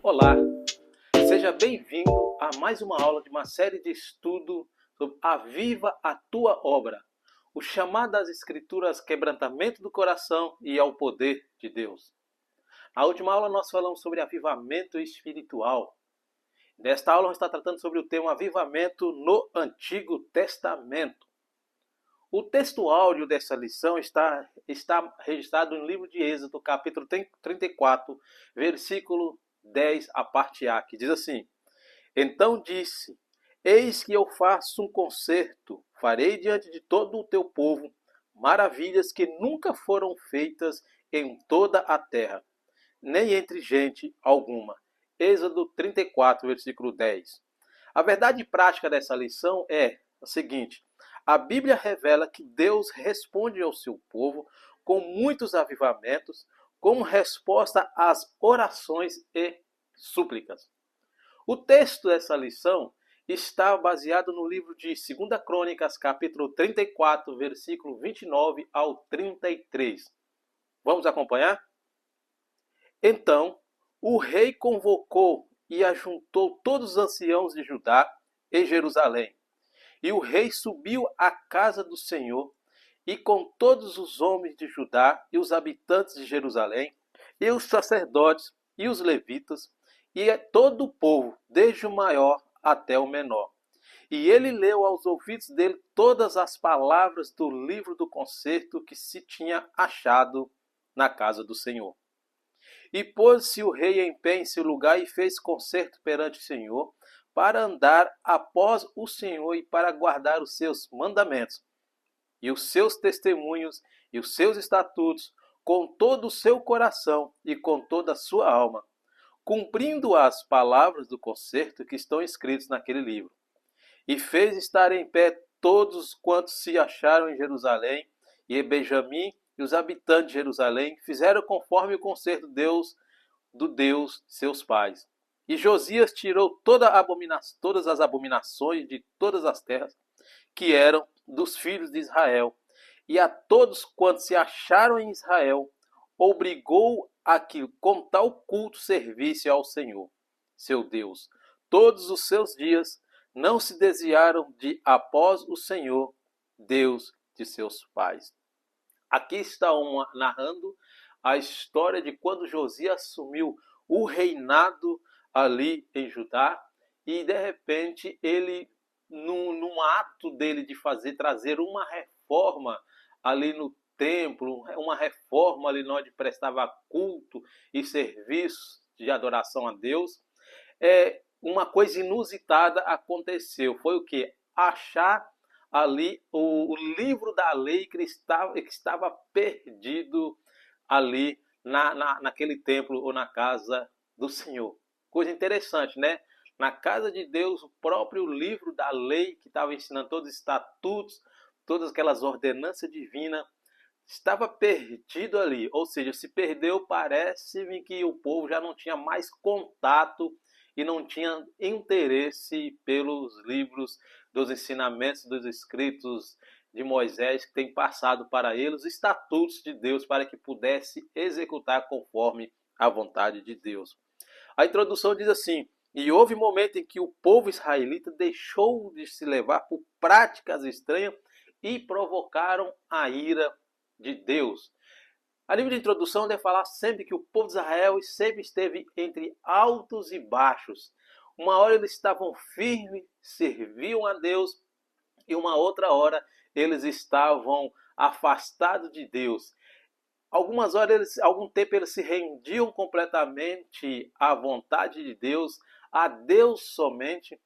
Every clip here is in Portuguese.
Olá, seja bem-vindo a mais uma aula de uma série de estudo sobre Aviva a Tua Obra, o chamado das Escrituras, quebrantamento do coração e ao poder de Deus. Na última aula nós falamos sobre avivamento espiritual. Nesta aula nós está tratando sobre o tema avivamento no Antigo Testamento. O texto áudio dessa lição está registrado no livro de Êxodo, capítulo 34, versículo 10, a parte A, que diz assim: Então disse, eis que eu faço um concerto, farei diante de todo o teu povo maravilhas que nunca foram feitas em toda a terra, nem entre gente alguma. Êxodo 34, versículo 10. A verdade prática dessa lição é a seguinte: a Bíblia revela que Deus responde ao seu povo com muitos avivamentos, como resposta às orações e súplicas. O texto dessa lição está baseado no livro de 2 Crônicas, capítulo 34, versículo 29 ao 33. Vamos acompanhar? Então, o rei convocou e ajuntou todos os anciãos de Judá e Jerusalém. E o rei subiu à casa do Senhor, e com todos os homens de Judá e os habitantes de Jerusalém, e os sacerdotes e os levitas, e todo o povo, desde o maior até o menor. E ele leu aos ouvidos dele todas as palavras do livro do concerto que se tinha achado na casa do Senhor. E pôs-se o rei em pé em seu lugar e fez concerto perante o Senhor, para andar após o Senhor e para guardar os seus mandamentos, e os seus testemunhos e os seus estatutos, com todo o seu coração e com toda a sua alma, cumprindo as palavras do concerto que estão escritas naquele livro. E fez estar em pé todos quantos se acharam em Jerusalém, e Benjamim e os habitantes de Jerusalém fizeram conforme o concerto do Deus seus pais. E Josias tirou todas as abominações de todas as terras que eram dos filhos de Israel, e a todos quantos se acharam em Israel, obrigou a que com tal culto servisse ao Senhor, seu Deus. Todos os seus dias não se desviaram de após o Senhor, Deus de seus pais. Aqui está narrando a história de quando Josias assumiu o reinado ali em Judá, e de repente ele, num ato dele de trazer uma reforma ali no templo, uma reforma ali onde prestava culto e serviço de adoração a Deus, uma coisa inusitada aconteceu. Foi o que? Achar ali o livro da lei que estava perdido ali naquele templo ou na casa do Senhor. Coisa interessante, né? Na casa de Deus, o próprio livro da lei, que estava ensinando todos os estatutos, todas aquelas ordenanças divinas, estava perdido ali. Ou seja, se perdeu, parece-me que o povo já não tinha mais contato e não tinha interesse pelos livros dos ensinamentos, dos escritos de Moisés, que tem passado para eles os estatutos de Deus para que pudesse executar conforme a vontade de Deus. A introdução diz assim: e houve um momento em que o povo israelita deixou de se levar por práticas estranhas e provocaram a ira de Deus. A nível de introdução, deve falar sempre que o povo de Israel sempre esteve entre altos e baixos. Uma hora eles estavam firmes, serviam a Deus, e uma outra hora eles estavam afastados de Deus. Algum tempo eles se rendiam completamente à vontade de Deus, a Deus somente.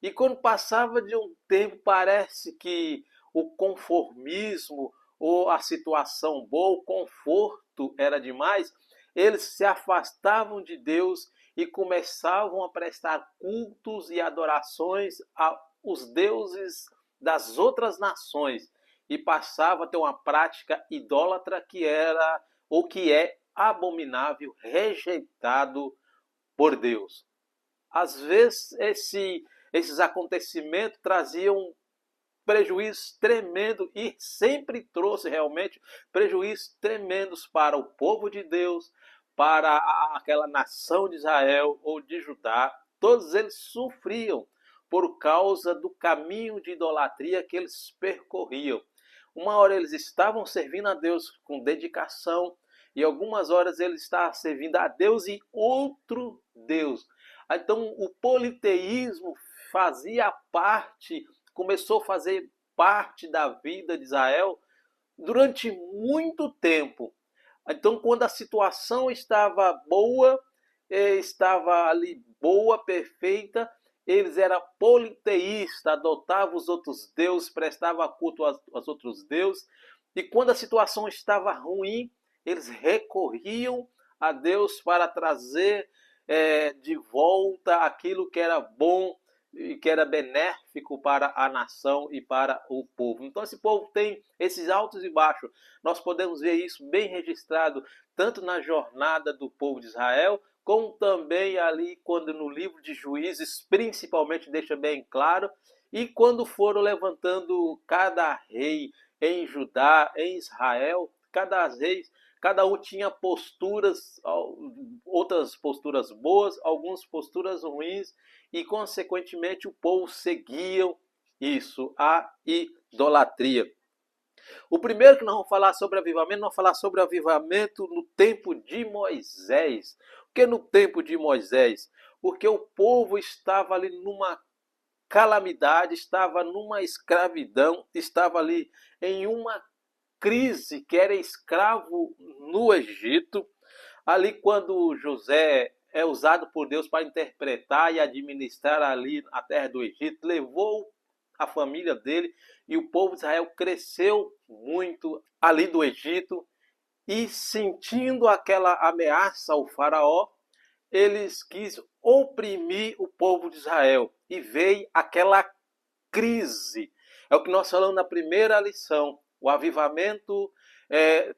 E quando passava de um tempo, parece que o conformismo ou a situação boa, o conforto era demais, eles se afastavam de Deus e começavam a prestar cultos e adorações aos deuses das outras nações, e passava a ter uma prática idólatra que era ou que é abominável, rejeitado por Deus. Às vezes esses acontecimentos traziam prejuízos tremendos, e sempre trouxe realmente prejuízos tremendos para o povo de Deus, para aquela nação de Israel ou de Judá, todos eles sofriam por causa do caminho de idolatria que eles percorriam. Uma hora eles estavam servindo a Deus com dedicação e algumas horas eles estavam servindo a Deus e outro Deus. Então o politeísmo fazia parte, começou a fazer parte da vida de Israel durante muito tempo. Então, quando a situação estava boa, estava ali boa, perfeita, eles eram politeístas, adotavam os outros deuses, prestavam culto aos outros deuses. E quando a situação estava ruim, eles recorriam a Deus para trazer de volta aquilo que era bom e que era benéfico para a nação e para o povo. Então esse povo tem esses altos e baixos. Nós podemos ver isso bem registrado tanto na jornada do povo de Israel, como também ali quando no livro de Juízes, principalmente deixa bem claro, e quando foram levantando cada rei em Judá, em Israel, cada um tinha posturas, outras posturas boas, algumas posturas ruins, e consequentemente o povo seguia isso, a idolatria. O primeiro que nós vamos falar sobre avivamento, nós vamos falar sobre avivamento no tempo de Moisés. Por que no tempo de Moisés? Porque o povo estava ali numa calamidade, estava numa escravidão, estava ali em uma crise, que era escravo no Egito. Ali quando José é usado por Deus para interpretar e administrar ali a terra do Egito, levou a família dele e o povo de Israel cresceu muito ali do Egito e sentindo aquela ameaça ao faraó, eles quis oprimir o povo de Israel e veio aquela crise. É o que nós falamos na primeira lição. O avivamento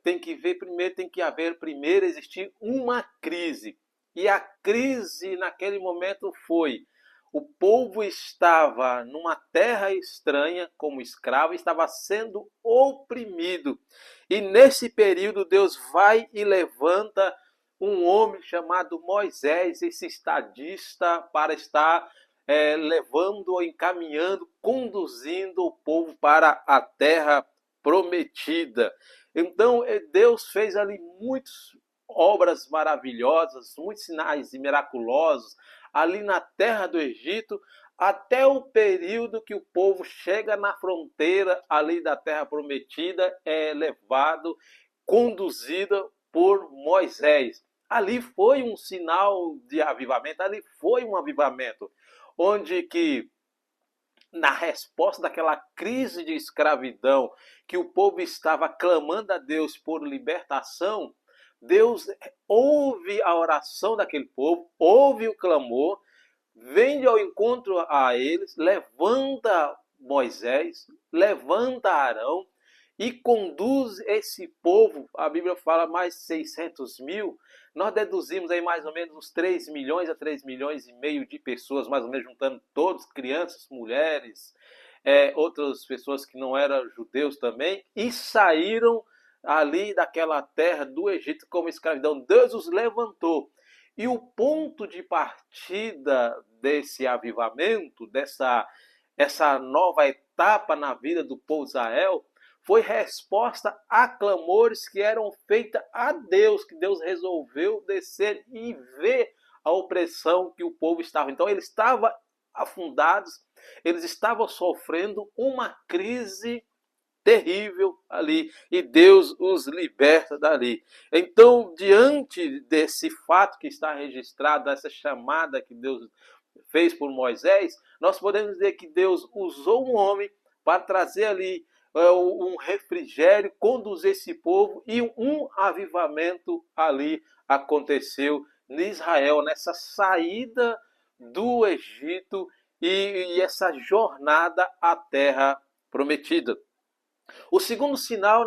tem que haver primeiro existir uma crise. E a crise naquele momento foi: o povo estava numa terra estranha, como escravo, estava sendo oprimido. E nesse período Deus vai e levanta um homem chamado Moisés, esse estadista, para estar levando, encaminhando, conduzindo o povo para a terra prometida. Então Deus fez ali muitas obras maravilhosas, muitos sinais miraculosos ali na terra do Egito, até o período que o povo chega na fronteira ali da terra prometida, é levado, conduzido por Moisés. Ali foi um sinal de avivamento, ali foi um avivamento, onde que na resposta daquela crise de escravidão, que o povo estava clamando a Deus por libertação, Deus ouve a oração daquele povo, ouve o clamor, vem ao encontro a eles, levanta Moisés, levanta Arão e conduz esse povo. A Bíblia fala mais de 600 mil, nós deduzimos aí mais ou menos uns 3 milhões a 3 milhões e meio de pessoas, mais ou menos juntando todos, crianças, mulheres, outras pessoas que não eram judeus também, e saíram ali daquela terra do Egito como escravidão. Deus os levantou. E o ponto de partida desse avivamento, essa nova etapa na vida do povo de Israel, foi resposta a clamores que eram feitos a Deus, que Deus resolveu descer e ver a opressão que o povo estava. Então eles estavam afundados, eles estavam sofrendo uma crise terrível ali, e Deus os liberta dali. Então, diante desse fato que está registrado, dessa chamada que Deus fez por Moisés, nós podemos dizer que Deus usou um homem para trazer ali um refrigério, conduzir esse povo, e um avivamento ali aconteceu em Israel, nessa saída do Egito e essa jornada à terra prometida. O segundo sinal,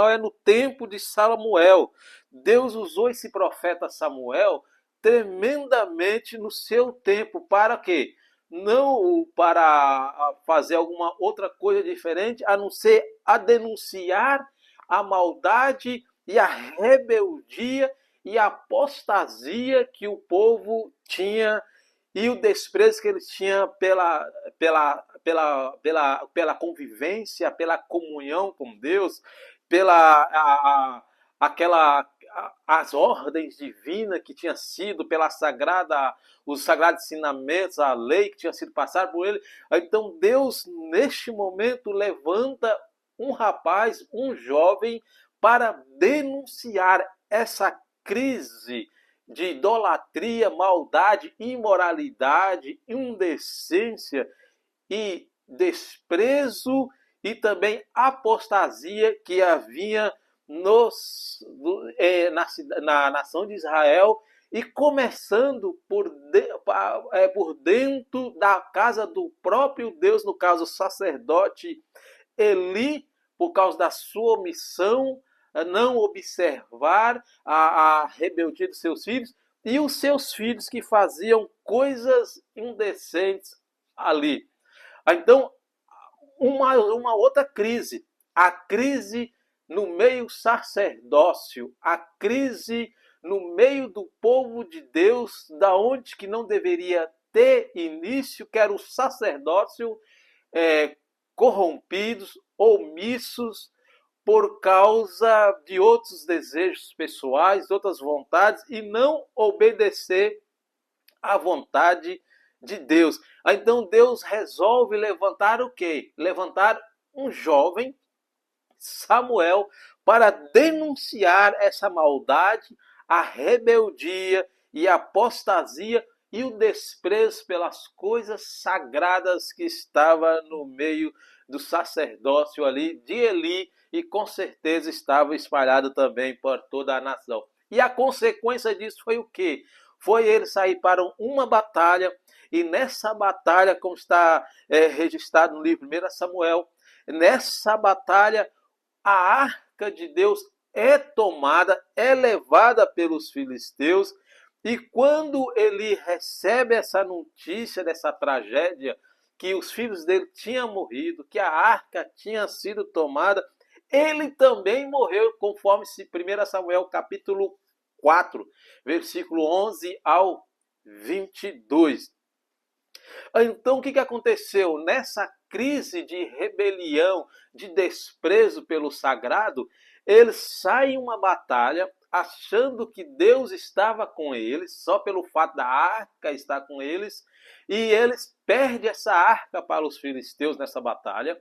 é no tempo de Samuel. Deus usou esse profeta Samuel tremendamente no seu tempo. Para quê? Não para fazer alguma outra coisa diferente, a não ser a denunciar a maldade e a rebeldia e a apostasia que o povo tinha e o desprezo que eles tinham pela convivência, pela comunhão com Deus, aquela as ordens divinas que tinha sido os sagrados ensinamentos, a lei que tinha sido passada por ele. Então Deus neste momento levanta um rapaz, um jovem, para denunciar essa crise de idolatria, maldade, imoralidade, indecência e desprezo e também apostasia que havia na nação de Israel, e começando por dentro da casa do próprio Deus, no caso o sacerdote Eli, por causa da sua omissão, não observar a rebeldia dos seus filhos, e os seus filhos que faziam coisas indecentes ali. Então, uma outra crise, a crise no meio sacerdócio, a crise no meio do povo de Deus, da onde que não deveria ter início, que era o sacerdócio, corrompidos, omissos, por causa de outros desejos pessoais, outras vontades, e não obedecer à vontade de Deus. Então Deus resolve levantar o quê? Levantar um jovem, Samuel, para denunciar essa maldade, a rebeldia e a apostasia e o desprezo pelas coisas sagradas que estava no meio do sacerdócio ali de Eli, e com certeza estava espalhado também por toda a nação. E a consequência disso foi o quê? Foi ele sair para uma batalha, e nessa batalha, como está registrado no livro 1 Samuel, nessa batalha a arca de Deus é tomada, é levada pelos filisteus, e quando ele recebe essa notícia dessa tragédia, que os filhos dele tinham morrido, que a arca tinha sido tomada, ele também morreu, conforme 1 Samuel capítulo 4, versículo 11 ao 22. Então, o que aconteceu? Nessa crise de rebelião, de desprezo pelo sagrado, eles saem uma batalha achando que Deus estava com eles, só pelo fato da arca estar com eles, e eles perdem essa arca para os filisteus nessa batalha,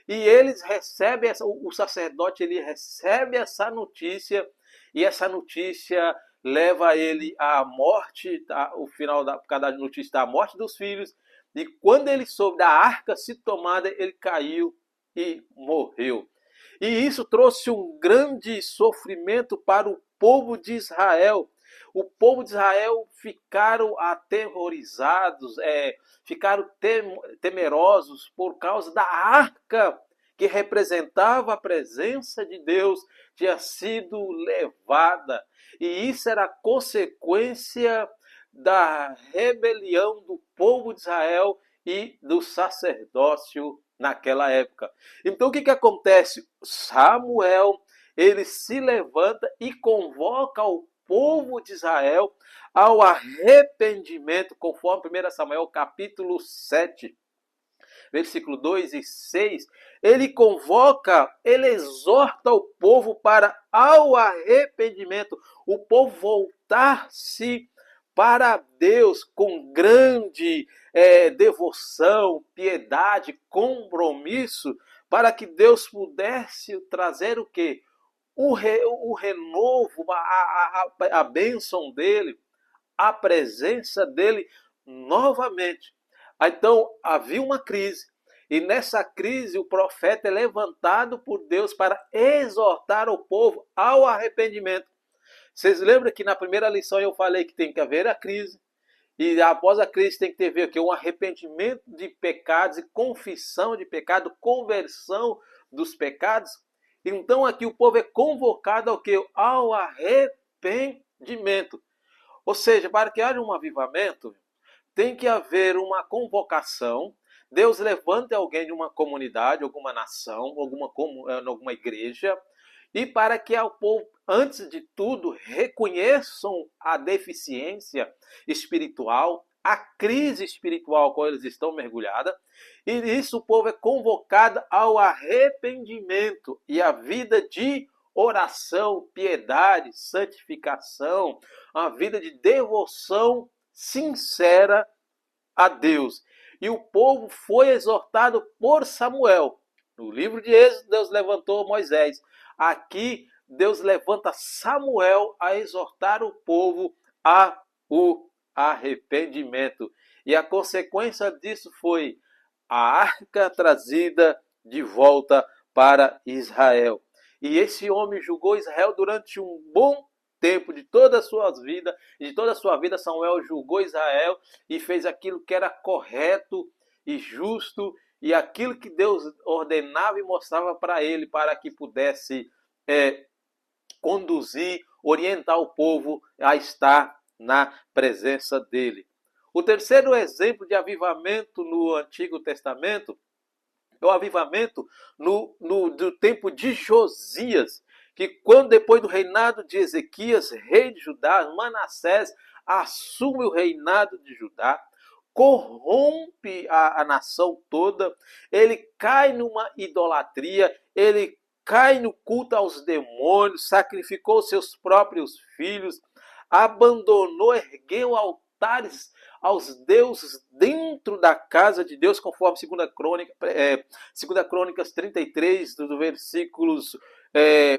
e eles recebem, o sacerdote ele recebe essa notícia, e essa notícia leva ele à morte, o final por causa da notícia da morte dos filhos, e quando ele soube da arca se tomada, ele caiu e morreu. E isso trouxe um grande sofrimento para o povo de Israel. O povo de Israel ficaram aterrorizados, ficaram temerosos por causa da arca que representava a presença de Deus, tinha sido levada. E isso era consequência da rebelião do povo de Israel e do sacerdócio naquela época. Então o que acontece? Samuel, ele se levanta e convoca o povo de Israel ao arrependimento, conforme 1 Samuel capítulo 7, versículo 2 e 6, ele convoca, ele exorta o povo para ao arrependimento, o povo voltar-se para Deus com grande devoção, piedade, compromisso, para que Deus pudesse trazer o quê? O renovo, a bênção dele, a presença dele novamente. Então havia uma crise, e nessa crise o profeta é levantado por Deus para exortar o povo ao arrependimento. Vocês lembram que na primeira lição eu falei que tem que haver a crise, e após a crise tem que ter o quê? Um arrependimento de pecados e confissão de pecado, conversão dos pecados. Então aqui o povo é convocado ao quê? Ao arrependimento. Ou seja, para que haja um avivamento, tem que haver uma convocação. Deus levanta alguém de uma comunidade, alguma nação, alguma igreja, e para que o povo antes de tudo, reconheçam a deficiência espiritual, a crise espiritual qual eles estão mergulhados, e isso o povo é convocado ao arrependimento e à vida de oração, piedade, santificação, a vida de devoção sincera a Deus. E o povo foi exortado por Samuel. No livro de Êxodo, Deus levantou Moisés. Aqui, Deus levanta Samuel a exortar o povo a o arrependimento. E a consequência disso foi a arca trazida de volta para Israel. E esse homem julgou Israel durante um bom tempo de toda a sua vida, Samuel julgou Israel e fez aquilo que era correto e justo e aquilo que Deus ordenava e mostrava para ele, para que pudesse conduzir, orientar o povo a estar na presença dele. O terceiro exemplo de avivamento no Antigo Testamento é o avivamento do tempo de Josias, que quando depois do reinado de Ezequias, rei de Judá, Manassés assume o reinado de Judá, corrompe a nação toda, ele cai numa idolatria, ele cai no culto aos demônios, sacrificou seus próprios filhos, abandonou, ergueu altares aos deuses dentro da casa de Deus, conforme 2 Crônicas 33, do versículos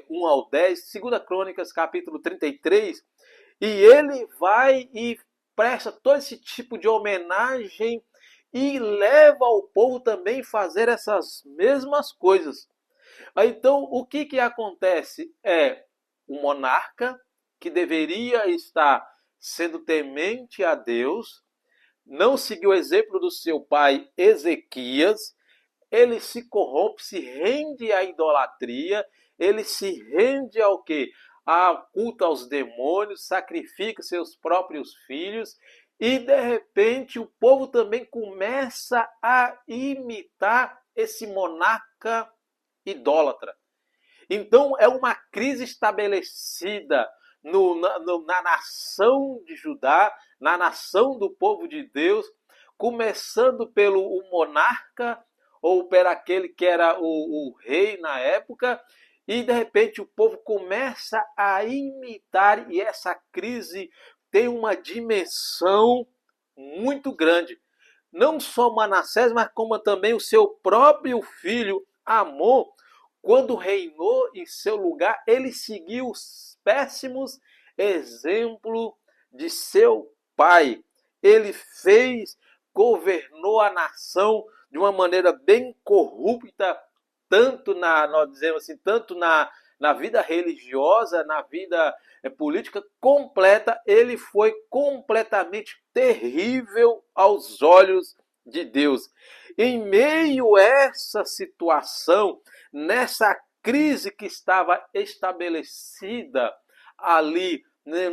1 ao 10, 2 Crônicas capítulo 33, e ele vai e presta todo esse tipo de homenagem e leva o povo também a fazer essas mesmas coisas. Então, o que acontece? O monarca, que deveria estar sendo temente a Deus, não seguiu o exemplo do seu pai Ezequias, ele se corrompe, se rende à idolatria, ele se rende ao quê? Ao culto aos demônios, sacrifica seus próprios filhos, e de repente o povo também começa a imitar esse monarca idólatra. Então é uma crise estabelecida na nação de Judá, na nação do povo de Deus, começando pelo monarca, ou por aquele que era o rei na época, e de repente o povo começa a imitar, e essa crise tem uma dimensão muito grande. Não só Manassés, mas como também o seu próprio filho Amon, quando reinou em seu lugar, ele seguiu os péssimos exemplos de seu pai. Ele governou a nação de uma maneira bem corrupta, tanto na vida religiosa, na vida política completa. Ele foi completamente terrível aos olhos de Deus. Em meio a essa situação, nessa crise que estava estabelecida ali, né,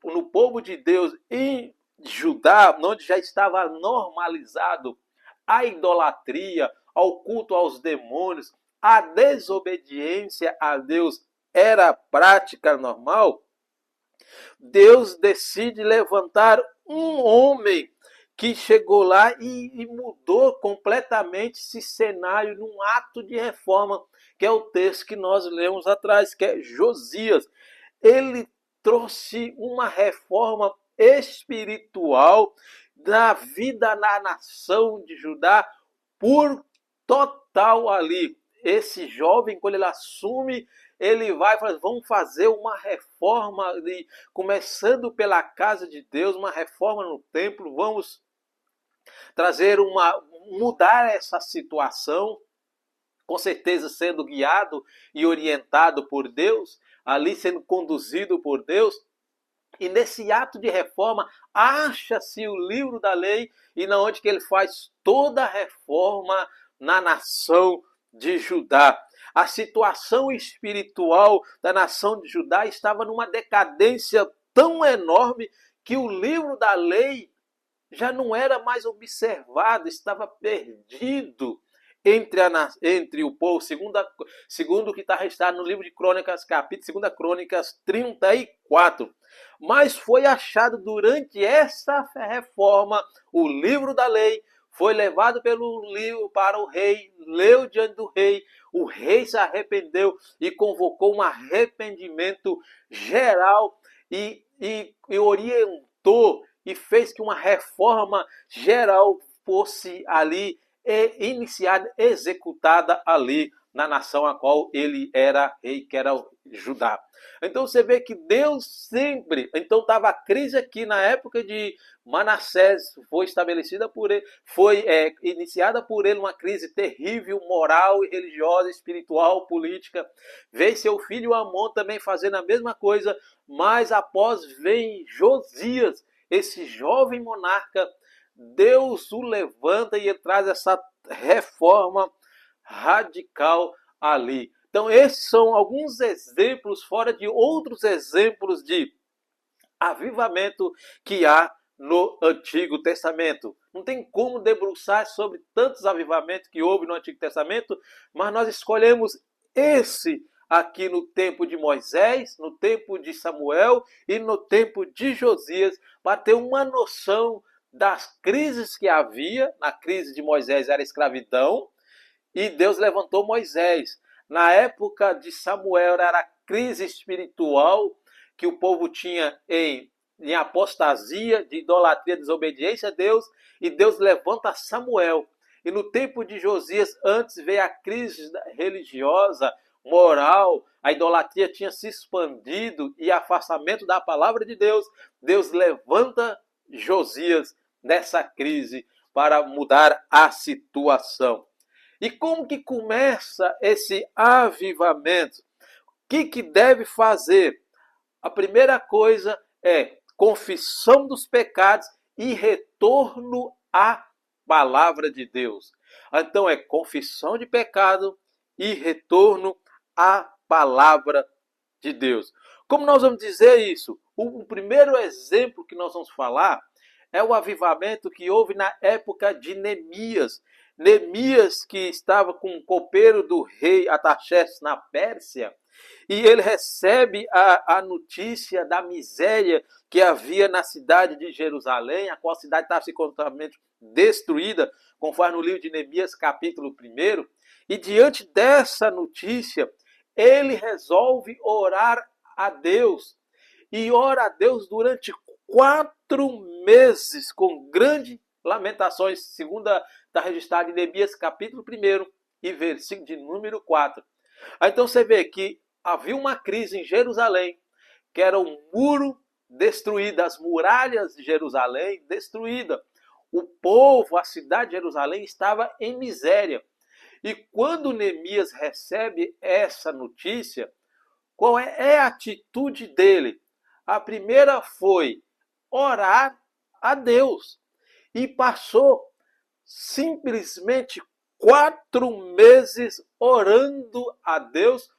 no povo de Deus em Judá, onde já estava normalizado a idolatria, ao culto aos demônios, a desobediência a Deus era prática normal, Deus decide levantar um homem que chegou lá e mudou completamente esse cenário num ato de reforma, que é o texto que nós lemos atrás, que é Josias. Ele trouxe uma reforma espiritual da vida na nação de Judá por total ali. Esse jovem, quando ele assume, ele vai falar, vamos fazer uma reforma ali, começando pela casa de Deus, uma reforma no templo, vamos mudar essa situação, com certeza sendo guiado e orientado por Deus, ali sendo conduzido por Deus. E nesse ato de reforma, acha-se o livro da lei, e na onde que ele faz toda a reforma na nação de Judá. A situação espiritual da nação de Judá estava numa decadência tão enorme que o livro da lei já não era mais observado, estava perdido entre o povo, segundo o que está registrado no livro de Crônicas, capítulo 2 Crônicas 34. Mas foi achado durante essa reforma o livro da lei, foi levado pelo livro para o rei, leu diante do rei, o rei se arrependeu e convocou um arrependimento geral e orientou e fez que uma reforma geral fosse ali iniciada, executada ali na nação a qual ele era rei, que era o Judá. Então você vê que Deus sempre, então estava a crise aqui na época de Manassés, foi estabelecida por ele, foi iniciada por ele uma crise terrível, moral e religiosa, espiritual, política. Veio seu filho Amon também fazendo a mesma coisa, mas após vem Josias, esse jovem monarca, Deus o levanta e ele traz essa reforma radical ali. Então esses são alguns exemplos, fora de outros exemplos de avivamento que há no Antigo Testamento. Não tem como debruçar sobre tantos avivamentos que houve no Antigo Testamento, mas nós escolhemos esse aqui no tempo de Moisés, no tempo de Samuel e no tempo de Josias, para ter uma noção das crises que havia. Na crise de Moisés era a escravidão, e Deus levantou Moisés. Na época de Samuel era a crise espiritual que o povo tinha em apostasia, de idolatria, desobediência a Deus, e Deus levanta Samuel. E no tempo de Josias, antes veio a crise religiosa, moral, a idolatria tinha se expandido e afastamento da palavra de Deus. Deus levanta Josias nessa crise para mudar a situação. E como que começa esse avivamento? O que deve fazer? A primeira coisa é confissão dos pecados e retorno à palavra de Deus. Então é confissão de pecado e retorno à palavra de Deus. Como nós vamos dizer isso? O primeiro exemplo que nós vamos falar é o avivamento que houve na época de Neemias. Neemias, que estava com o copeiro do rei Artaxerxes na Pérsia, e ele recebe a notícia da miséria que havia na cidade de Jerusalém, a qual cidade estava completamente destruída, conforme no livro de Neemias, capítulo 1. E diante dessa notícia, ele resolve orar a Deus. E ora a Deus durante 4 meses, com grandes lamentações, segunda está registrada em Neemias, capítulo 1 e versículo de número 4. Então você vê que havia uma crise em Jerusalém, que era um muro destruído, as muralhas de Jerusalém destruídas. O povo, a cidade de Jerusalém estava em miséria. E quando Neemias recebe essa notícia, qual é a atitude dele? A primeira foi orar a Deus. E passou simplesmente 4 meses orando a Deus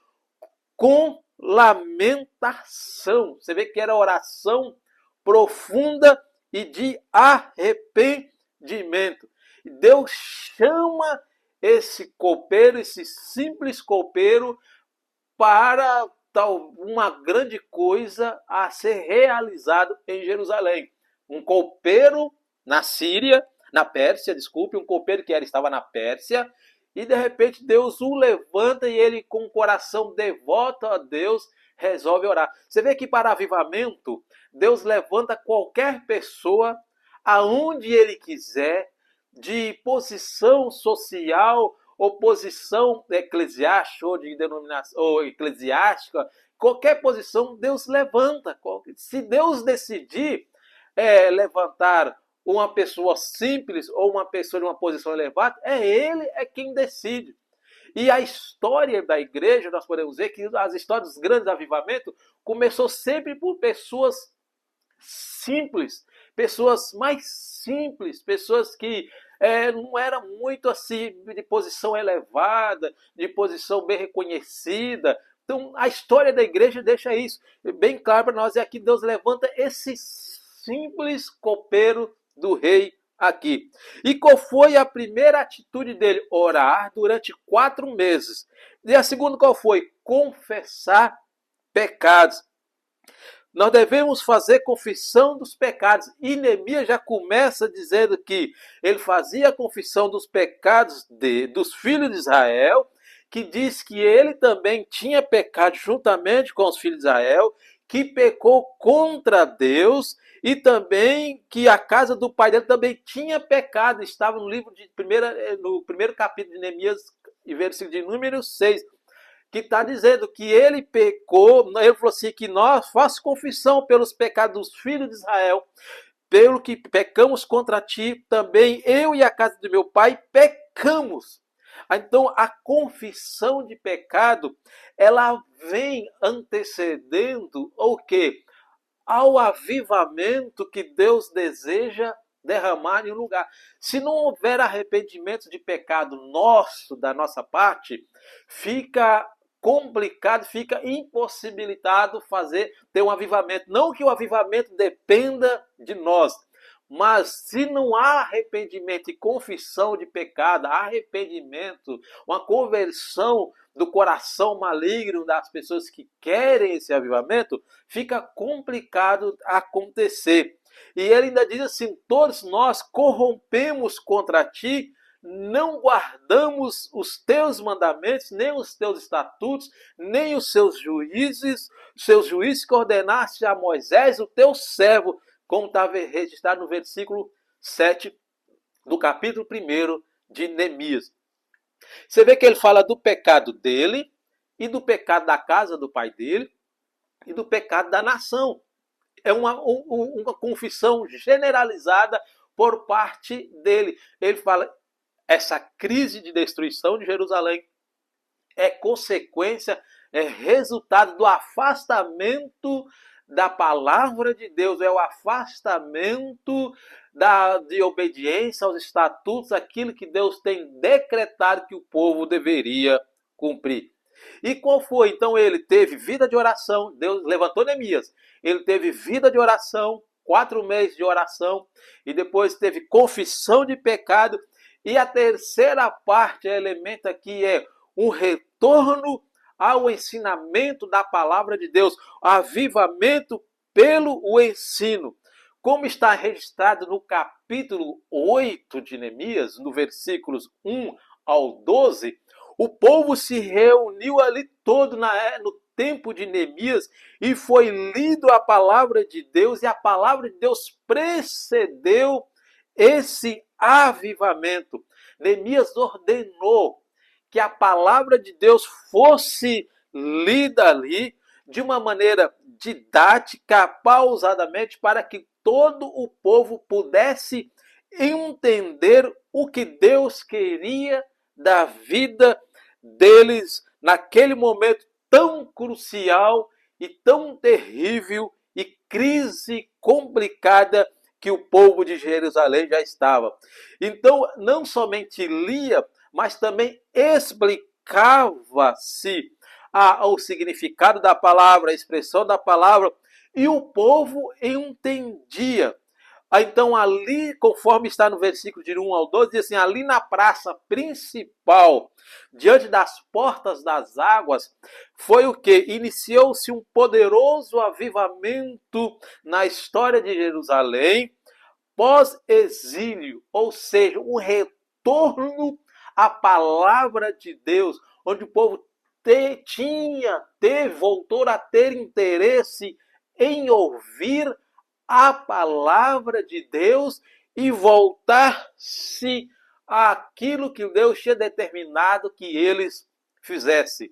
com lamentação. Você vê que era oração profunda e de arrependimento. E Deus chama esse copeiro, esse simples copeiro, para uma grande coisa a ser realizado em Jerusalém. Um copeiro na Síria, na Pérsia, desculpe, um copeiro que estava na Pérsia, e de repente Deus o levanta e ele, com o coração devoto a Deus, resolve orar. Você vê que para avivamento, Deus levanta qualquer pessoa aonde ele quiser, de posição social ou posição eclesiástica ou de denominação ou eclesiástica, qualquer posição Deus levanta. Se Deus decidir levantar uma pessoa simples ou uma pessoa de uma posição elevada, ele quem decide. E a história da igreja, nós podemos dizer que as histórias dos grandes avivamentos começou sempre por pessoas simples, pessoas mais simples, pessoas que não eram muito assim de posição elevada, de posição bem reconhecida. Então a história da igreja deixa isso bem claro para nós. É aqui Deus levanta esse simples copeiro do rei aqui. E qual foi a primeira atitude dele? Orar durante 4 meses. E a segunda qual foi? Confessar pecados. Nós devemos fazer confissão dos pecados. E Neemias já começa dizendo que ele fazia a confissão dos pecados dos filhos de Israel, que diz que ele também tinha pecado juntamente com os filhos de Israel, que pecou contra Deus e também que a casa do pai dele também tinha pecado. Estava no livro no primeiro capítulo de Neemias, versículo de número 6. Que está dizendo que ele pecou, ele falou assim, que nós faço confissão pelos pecados dos filhos de Israel, pelo que pecamos contra ti, também eu e a casa do meu pai pecamos. Então, a confissão de pecado, ela vem antecedendo o quê? Ao avivamento que Deus deseja derramar em um lugar. Se não houver arrependimento de pecado nosso, da nossa parte, fica complicado, fica impossibilitado ter um avivamento. Não que o avivamento dependa de nós, mas se não há arrependimento e confissão de pecado, arrependimento, uma conversão do coração maligno das pessoas que querem esse avivamento, fica complicado acontecer. E ele ainda diz assim: todos nós corrompemos contra ti, não guardamos os teus mandamentos, nem os teus estatutos, nem os seus juízes que ordenaste a Moisés, o teu servo, como está registrado no versículo 7 do capítulo 1 de Neemias. Você vê que ele fala do pecado dele, e do pecado da casa do pai dele, e do pecado da nação. É uma confissão generalizada por parte dele. Ele fala: essa crise de destruição de Jerusalém é consequência, é resultado do afastamento da palavra de Deus, é o afastamento de obediência aos estatutos, aquilo que Deus tem decretado que o povo deveria cumprir. E qual foi? Então ele teve vida de oração, Deus levantou Neemias, ele teve vida de oração, 4 meses de oração, e depois teve confissão de pecado, e a terceira parte, elemento aqui, é um retorno ao ensinamento da palavra de Deus, avivamento pelo ensino. Como está registrado no capítulo 8 de Neemias, no versículos 1 ao 12, o povo se reuniu ali todo no tempo de Neemias e foi lido a palavra de Deus, e a palavra de Deus precedeu esse avivamento. Neemias ordenou que a palavra de Deus fosse lida ali de uma maneira didática, pausadamente, para que todo o povo pudesse entender o que Deus queria da vida deles naquele momento tão crucial e tão terrível e crise complicada que o povo de Jerusalém já estava. Então, não somente lia, mas também explicava-se o significado da palavra, a expressão da palavra, e o povo entendia. Então, ali, conforme está no versículo de 1 ao 12, diz assim: ali na praça principal, diante das portas das águas, foi o que? Iniciou-se um poderoso avivamento na história de Jerusalém, pós-exílio, ou seja, um retorno à palavra de Deus, onde o povo voltou a ter interesse em ouvir a palavra de Deus e voltar-se àquilo que Deus tinha determinado que eles fizessem.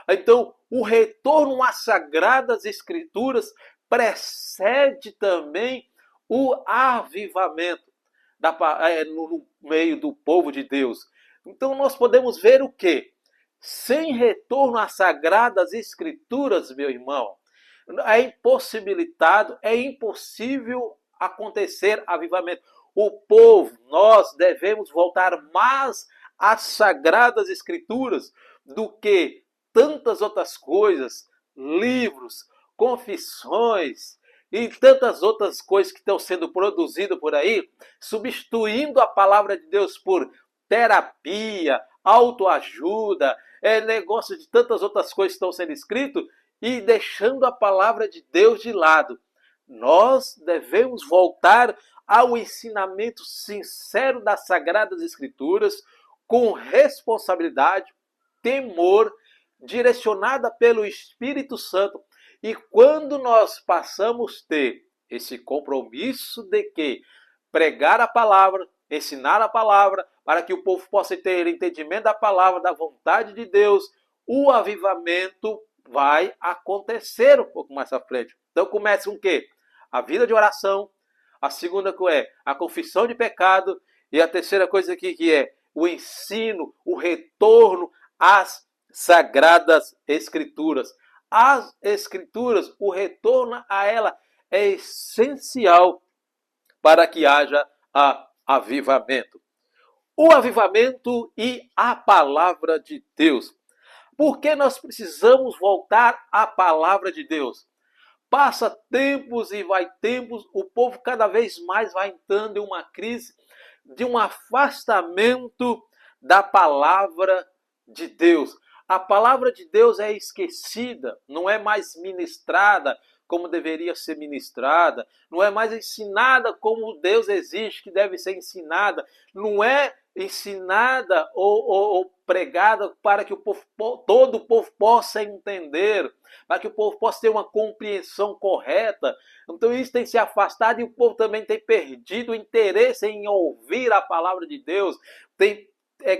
Então, o retorno às Sagradas Escrituras precede também o avivamento no meio do povo de Deus. Então, nós podemos ver o quê? Sem retorno às Sagradas Escrituras, meu irmão, é impossibilitado, é impossível acontecer avivamento. O povo, nós devemos voltar mais às Sagradas Escrituras do que tantas outras coisas, livros, confissões, e tantas outras coisas que estão sendo produzidas por aí, substituindo a palavra de Deus por terapia, autoajuda, negócio de tantas outras coisas que estão sendo escritas e deixando a palavra de Deus de lado. Nós devemos voltar ao ensinamento sincero das Sagradas Escrituras com responsabilidade, temor, direcionada pelo Espírito Santo. E quando nós passamos a ter esse compromisso de que pregar a palavra, ensinar a palavra, para que o povo possa ter entendimento da palavra, da vontade de Deus, o avivamento vai acontecer um pouco mais à frente. Então começa com o quê? A vida de oração, a segunda é a confissão de pecado, e a terceira coisa aqui que é o ensino, o retorno às Sagradas Escrituras. As Escrituras, o retorno a ela é essencial para que haja avivamento. O avivamento e a palavra de Deus. Por que nós precisamos voltar à palavra de Deus? Passa tempos e vai tempos, o povo cada vez mais vai entrando em uma crise de um afastamento da palavra de Deus. A palavra de Deus é esquecida, não é mais ministrada como deveria ser ministrada, não é mais ensinada como Deus exige que deve ser ensinada, não é ensinada ou pregada para que todo o povo possa entender, para que o povo possa ter uma compreensão correta. Então isso tem se afastado e o povo também tem perdido o interesse em ouvir a palavra de Deus, tem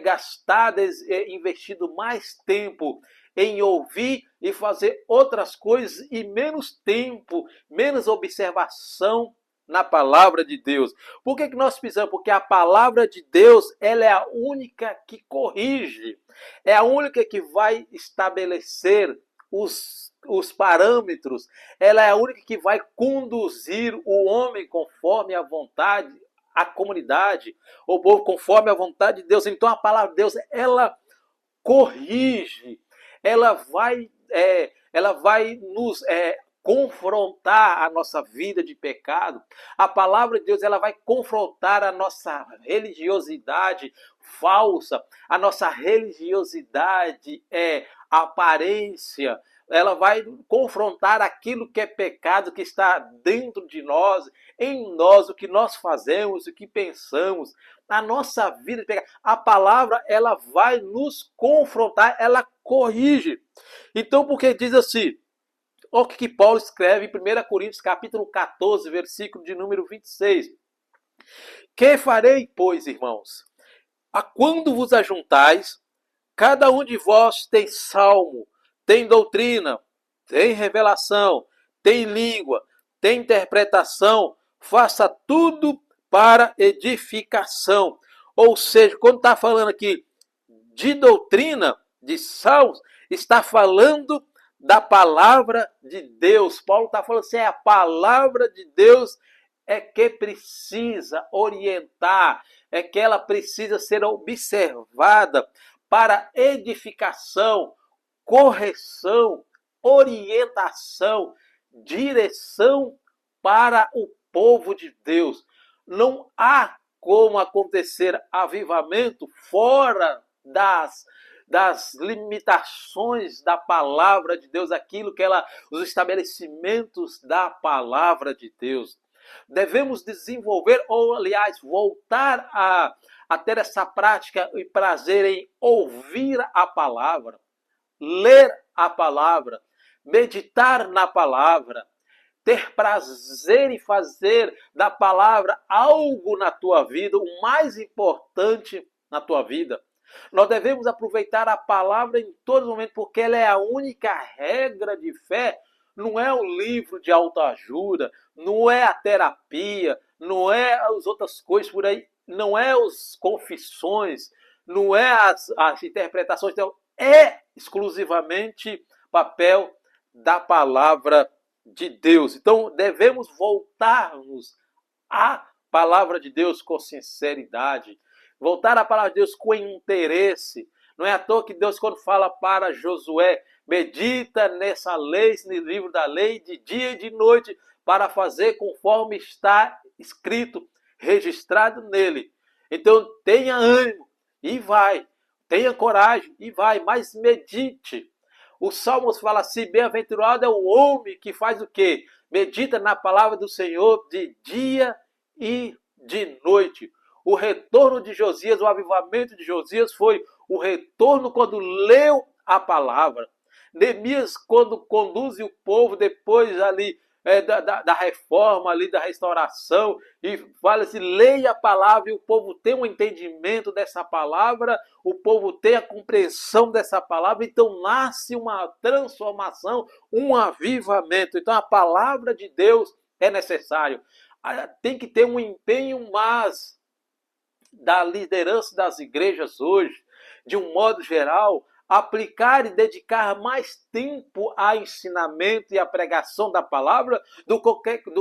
gastado, investido mais tempo em ouvir e fazer outras coisas e menos tempo, menos observação na palavra de Deus. Por que nós precisamos? Porque a palavra de Deus, ela é a única que corrige, é a única que vai estabelecer os parâmetros, ela é a única que vai conduzir o homem conforme a vontade, a comunidade, o povo conforme a vontade de Deus. Então a palavra de Deus, ela corrige, ela vai nos confrontar a nossa vida de pecado. A palavra de Deus, ela vai confrontar a nossa religiosidade falsa, a nossa religiosidade aparência. Ela vai confrontar aquilo que é pecado, que está dentro de nós, em nós, o que nós fazemos, o que pensamos, a nossa vida de pecado. A palavra, ela vai nos confrontar, ela corrige. Então, porque diz assim, olha o que Paulo escreve em 1 Coríntios, capítulo 14, versículo de número 26. Que farei, pois, irmãos? A quando vos ajuntais, cada um de vós tem salmo, tem doutrina, tem revelação, tem língua, tem interpretação, faça tudo para edificação. Ou seja, quando está falando aqui de doutrina, de salmos, está falando da palavra de Deus. Paulo está falando assim, a palavra de Deus é que precisa orientar, é que ela precisa ser observada para edificação, correção, orientação, direção para o povo de Deus. Não há como acontecer avivamento fora das limitações da palavra de Deus, aquilo que os estabelecimentos da palavra de Deus. Devemos desenvolver, ou aliás, voltar a ter essa prática e prazer em ouvir a palavra, ler a palavra, meditar na palavra, ter prazer em fazer da palavra algo na tua vida, o mais importante na tua vida. Nós devemos aproveitar a palavra em todo momento, porque ela é a única regra de fé. Não é o livro de autoajuda, não é a terapia, não é as outras coisas por aí, não é as confissões, não é as interpretações. Então, é exclusivamente papel da palavra de Deus. Então, devemos voltarmos à palavra de Deus com sinceridade, voltar à palavra de Deus com interesse. Não é à toa que Deus, quando fala para Josué, medita nessa lei, no livro da lei, de dia e de noite, para fazer conforme está escrito, registrado nele. Então tenha ânimo e vai, tenha coragem e vai, mas medite. O Salmos fala assim, bem-aventurado é o homem que faz o quê? Medita na palavra do Senhor de dia e de noite. O retorno de Josias, o avivamento de Josias foi o retorno quando leu a palavra. Neemias, quando conduz o povo depois ali da reforma, ali da restauração, e fala assim, leia a palavra, e o povo tem um entendimento dessa palavra, o povo tem a compreensão dessa palavra, então nasce uma transformação, um avivamento. Então a palavra de Deus é necessário. Tem que ter um empenho, mas da liderança das igrejas hoje, de um modo geral, aplicar e dedicar mais tempo a ensinamento e a pregação da palavra do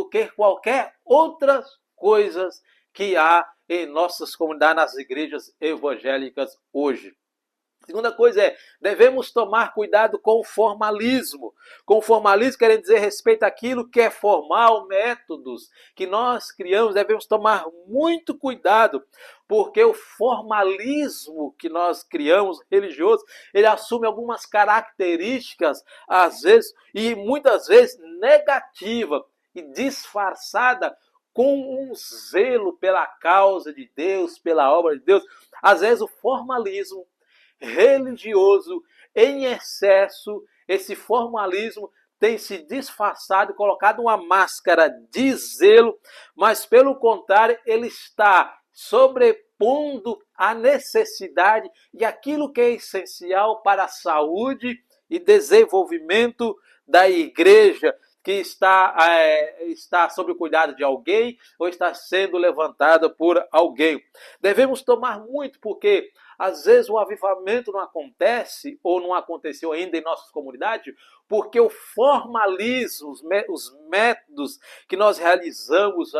que qualquer outras coisas que há em nossas comunidades, nas igrejas evangélicas hoje. Segunda coisa é, devemos tomar cuidado com o formalismo. Com o formalismo quer dizer respeito àquilo que é formal, métodos que nós criamos, devemos tomar muito cuidado, porque o formalismo que nós criamos, religioso, ele assume algumas características, às vezes, e muitas vezes negativa e disfarçada com um zelo pela causa de Deus, pela obra de Deus. Às vezes o formalismo religioso em excesso, esse formalismo tem se disfarçado e colocado uma máscara de zelo, mas pelo contrário, ele está sobrepondo a necessidade e aquilo que é essencial para a saúde e desenvolvimento da igreja, que está sob o cuidado de alguém ou está sendo levantada por alguém. Devemos tomar muito, porque às vezes o avivamento não acontece ou não aconteceu ainda em nossas comunidades, porque o formalismo, os métodos que nós realizamos,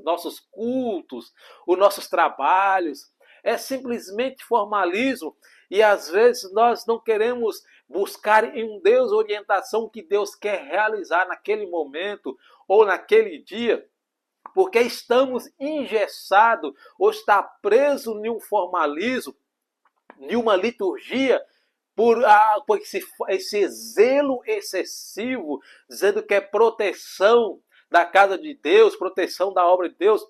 nossos cultos, os nossos trabalhos, é simplesmente formalismo. E às vezes nós não queremos buscar em Deus a orientação que Deus quer realizar naquele momento ou naquele dia, porque estamos engessados ou está preso em um formalismo, em uma liturgia, por esse zelo excessivo, dizendo que é proteção da casa de Deus, proteção da obra de Deus,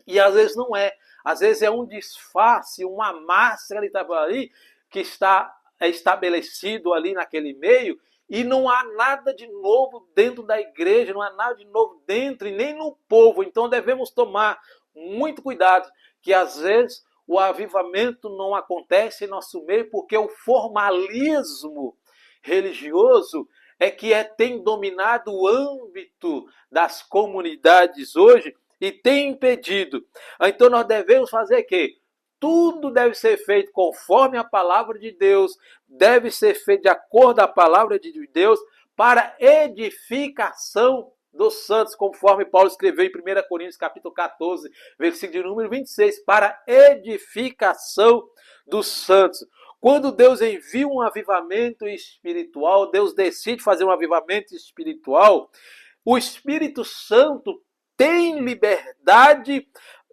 e às vezes não é. Às vezes é um disfarce, uma máscara ali que está estabelecido ali naquele meio, e não há nada de novo dentro da igreja, não há nada de novo dentro e nem no povo. Então devemos tomar muito cuidado, que às vezes o avivamento não acontece em nosso meio porque o formalismo religioso é que tem dominado o âmbito das comunidades hoje e tem impedido. Então nós devemos fazer o quê? Tudo deve ser feito conforme a palavra de Deus, deve ser feito de acordo com a palavra de Deus, para edificação dos santos, conforme Paulo escreveu em 1 Coríntios capítulo 14, versículo de número 26, para edificação dos santos. Quando Deus envia um avivamento espiritual, Deus decide fazer um avivamento espiritual, o Espírito Santo tem liberdade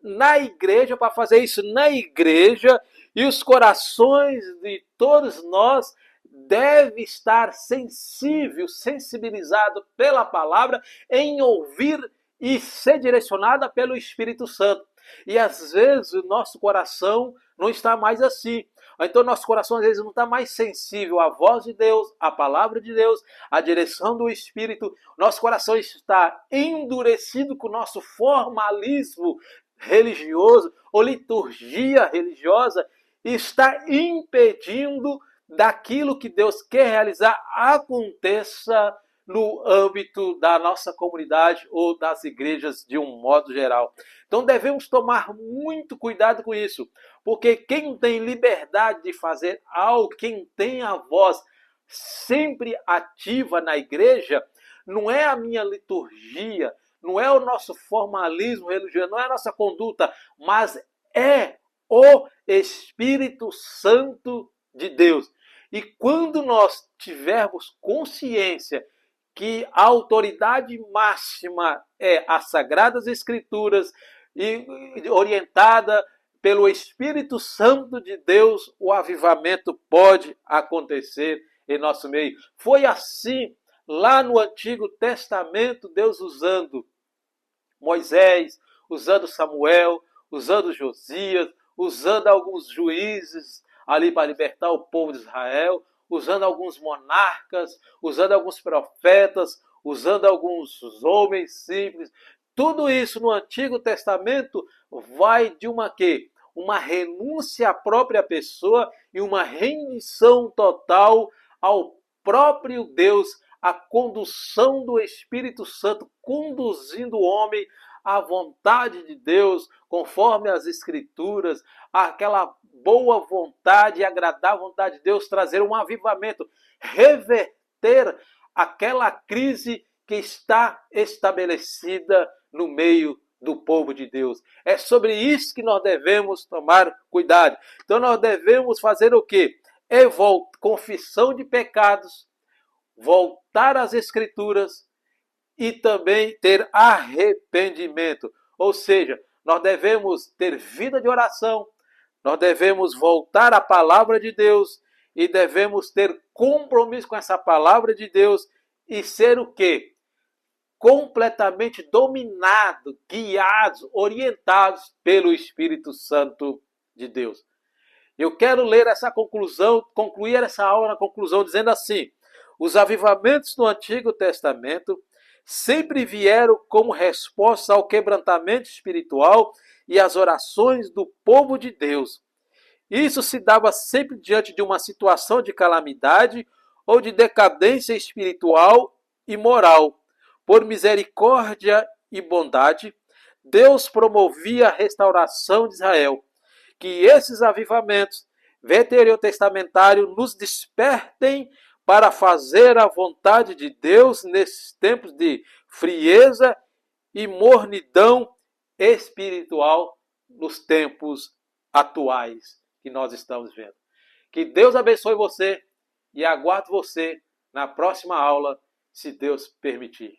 na igreja para fazer isso na igreja, e os corações de todos nós devem estar sensibilizado pela palavra, em ouvir e ser direcionada pelo Espírito Santo. E às vezes o nosso coração não está mais assim. Então nosso coração às vezes não está mais sensível à voz de Deus, à palavra de Deus, à direção do Espírito. Nosso coração está endurecido com o nosso formalismo religioso ou liturgia religiosa, e está impedindo daquilo que Deus quer realizar aconteça no âmbito da nossa comunidade ou das igrejas de um modo geral. Então devemos tomar muito cuidado com isso, porque quem tem liberdade de fazer algo, quem tem a voz sempre ativa na igreja, não é a minha liturgia, não é o nosso formalismo religioso, não é a nossa conduta, mas é o Espírito Santo de Deus. E quando nós tivermos consciência que a autoridade máxima é as Sagradas Escrituras e orientada pelo Espírito Santo de Deus, o avivamento pode acontecer em nosso meio. Foi assim lá no Antigo Testamento, Deus usando Moisés, usando Samuel, usando Josias, usando alguns juízes ali para libertar o povo de Israel, usando alguns monarcas, usando alguns profetas, usando alguns homens simples. Tudo isso no Antigo Testamento vai de uma quê? Uma renúncia à própria pessoa e uma rendição total ao próprio Deus, a condução do Espírito Santo, conduzindo o homem à vontade de Deus, conforme as Escrituras, aquela boa vontade, agradar a vontade de Deus, trazer um avivamento, reverter aquela crise que está estabelecida no meio do povo de Deus. É sobre isso que nós devemos tomar cuidado. Então nós devemos fazer o quê? Confissão de pecados, voltar às Escrituras e também ter arrependimento. Ou seja, nós devemos ter vida de oração, nós devemos voltar à palavra de Deus e devemos ter compromisso com essa palavra de Deus e ser o quê? Completamente dominados, guiados, orientados pelo Espírito Santo de Deus. Eu quero ler essa conclusão, concluir essa aula na conclusão dizendo assim: os avivamentos do Antigo Testamento sempre vieram como resposta ao quebrantamento espiritual e às orações do povo de Deus. Isso se dava sempre diante de uma situação de calamidade ou de decadência espiritual e moral. Por misericórdia e bondade, Deus promovia a restauração de Israel. Que esses avivamentos veterotestamentários nos despertem para fazer a vontade de Deus nesses tempos de frieza e mornidão espiritual nos tempos atuais que nós estamos vendo. Que Deus abençoe você e aguardo você na próxima aula, se Deus permitir.